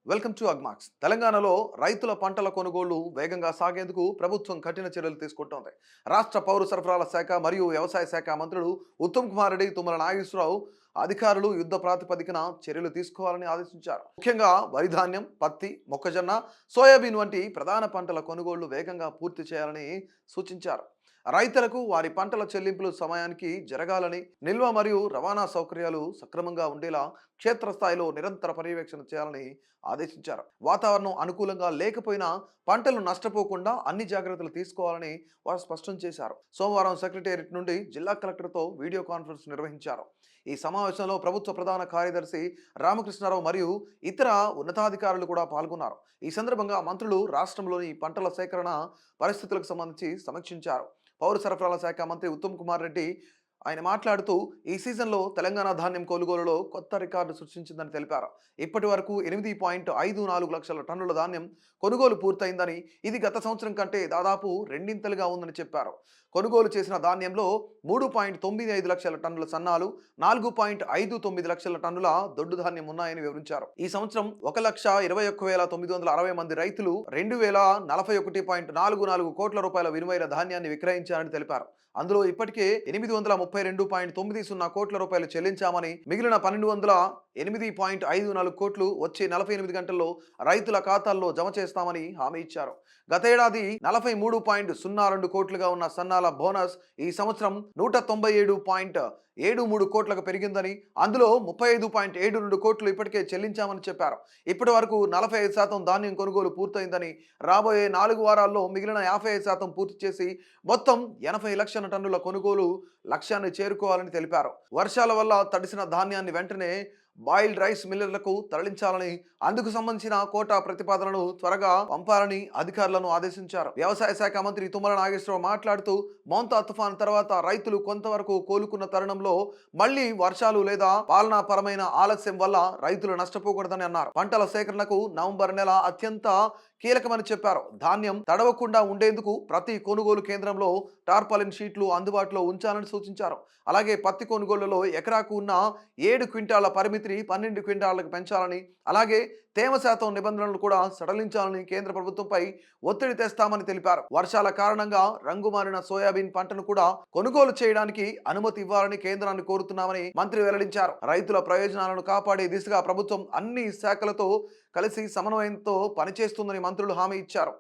Welcome to Agmax. తెలంగాణలో రైతుల పంటల కొనుగోళ్లు వేగంగా సాగేందుకు ప్రభుత్వం కఠిన చర్యలు తీసుకుంటోంది. రాష్ట్ర పౌర సరఫరాల శాఖ మరియు వ్యవసాయ శాఖ మంత్రులు ఉత్తమ్ కుమార్ రెడ్డి, తుమ్మల నాగేశ్వరరావు అధికారులు యుద్ధ ప్రాతిపదికన చర్యలు తీసుకోవాలని ఆదేశించారు. ముఖ్యంగా వరి ధాన్యం, పత్తి, మొక్కజొన్న, సోయాబీన్ వంటి ప్రధాన పంటల కొనుగోళ్లు వేగంగా పూర్తి చేయాలని సూచించారు. రైతులకు వారి పంటల చెల్లింపులు సమయానికి జరగాలని, నిల్వ మరియు రవాణా సౌకర్యాలు సక్రమంగా ఉండేలా క్షేత్రస్థాయిలో నిరంతర పర్యవేక్షణ చేయాలని ఆదేశించారు. వాతావరణం అనుకూలంగా లేకపోయినా పంటలు నష్టపోకుండా అన్ని జాగ్రత్తలు తీసుకోవాలని వారు స్పష్టం చేశారు. సోమవారం సెక్రటేరియట్ నుండి జిల్లా కలెక్టర్తో వీడియో కాన్ఫరెన్స్ నిర్వహించారు. ఈ సమావేశంలో ప్రభుత్వ ప్రధాన కార్యదర్శి రామకృష్ణారావు మరియు ఇతర ఉన్నతాధికారులు కూడా పాల్గొన్నారు. ఈ సందర్భంగా మంత్రులు రాష్ట్రంలోని పంటల సేకరణ పరిస్థితులకు సంబంధించి సమీక్షించారు. పౌర సరఫరాల శాఖ మంత్రి ఉత్తమ్ కుమార్ రెడ్డి ఆయన మాట్లాడుతూ ఈ సీజన్లో తెలంగాణ ధాన్యం కొనుగోలులో కొత్త రికార్డు సృష్టించిందని తెలిపారు. ఇప్పటి వరకు 8.54 లక్షల టన్నుల ధాన్యం కొనుగోలు పూర్తయిందని, ఇది గత సంవత్సరం కంటే దాదాపు రెండింతలుగా ఉందని చెప్పారు. కొనుగోలు చేసిన ధాన్యంలో 3.95 లక్షల టన్నుల సన్నాలు, 4.59 లక్షల టన్నుల దొడ్డు ధాన్యం ఉన్నాయని వివరించారు. ఈ సంవత్సరం 1,21,960 మంది రైతులు 2,041.44 కోట్ల రూపాయల విలువైన ధాన్యాన్ని విక్రయించారని తెలిపారు. అందులో ఇప్పటికే 832.90 కోట్ల రూపాయలు చెల్లించామని, మిగిలిన 1,208.54 కోట్లు వచ్చే 48 గంటల్లో రైతుల ఖాతాల్లో జమ చేస్తామని హామీ ఇచ్చారు. గతేడాది 43.02 కోట్లుగా ఉన్న సన్నాల బోనస్ ఈ సంవత్సరం 197.73 కోట్లకు పెరిగిందని, అందులో 35.72 కోట్లు ఇప్పటికే చెల్లించామని చెప్పారు. ఇప్పటి వరకు 45% ధాన్యం కొనుగోలు పూర్తయిందని, రాబోయే 4 వారాల్లో మిగిలిన 55% పూర్తి చేసి మొత్తం 80 లక్షల టన్నుల కొనుగోలు లక్ష్యాన్ని చేరుకోవాలని తెలిపారు. వర్షాల వల్ల తడిసిన ధాన్యాన్ని వెంటనే బాయిల్డ్ రైస్ మిల్లర్లకు తరలించాలని, అందుకు సంబంధించిన కోటా ప్రతిపాదనను త్వరగా పంపాలని అధికారులను ఆదేశించారు. వ్యవసాయ శాఖ మంత్రి తుమ్మల నాగేశ్వరరావు మాట్లాడుతూ, మోంతా తుఫాన్ తర్వాత రైతులు కొంతవరకు కోలుకున్న తరుణంలో మళ్లీ వర్షాలు లేదా పాలనాపరమైన ఆలస్యం వల్ల రైతులు నష్టపోకూడదని అన్నారు. పంటల సేకరణకు నవంబర్ నెల అత్యంత కీలకమని చెప్పారు. ధాన్యం తడవకుండా ఉండేందుకు ప్రతి కొనుగోలు కేంద్రంలో టార్పాలిన్ షీట్లు అందుబాటులో ఉంచాలని సూచించారు. అలాగే పత్తి కొనుగోలులో ఎకరాకు ఉన్న 7 క్వింటాల పరిమితిని 12 క్వింటాలకు పెంచాలని, అలాగే తేమ శాతం నిబంధనలు కూడా సడలించాలని కేంద్ర ప్రభుత్వంపై ఒత్తిడి తెస్తామని తెలిపారు. వర్షాల కారణంగా రంగుమారిన సోయాబీన్ పంటను కూడా కొనుగోలు చేయడానికి అనుమతి ఇవ్వాలని కేంద్రాన్ని కోరుతున్నామని మంత్రి వెల్లడించారు. రైతుల ప్రయోజనాలను కాపాడే దిశగా ప్రభుత్వం అన్ని శాఖలతో కలిసి సమన్వయంతో పనిచేస్తుందని మంత్రులు హామీ ఇచ్చారు.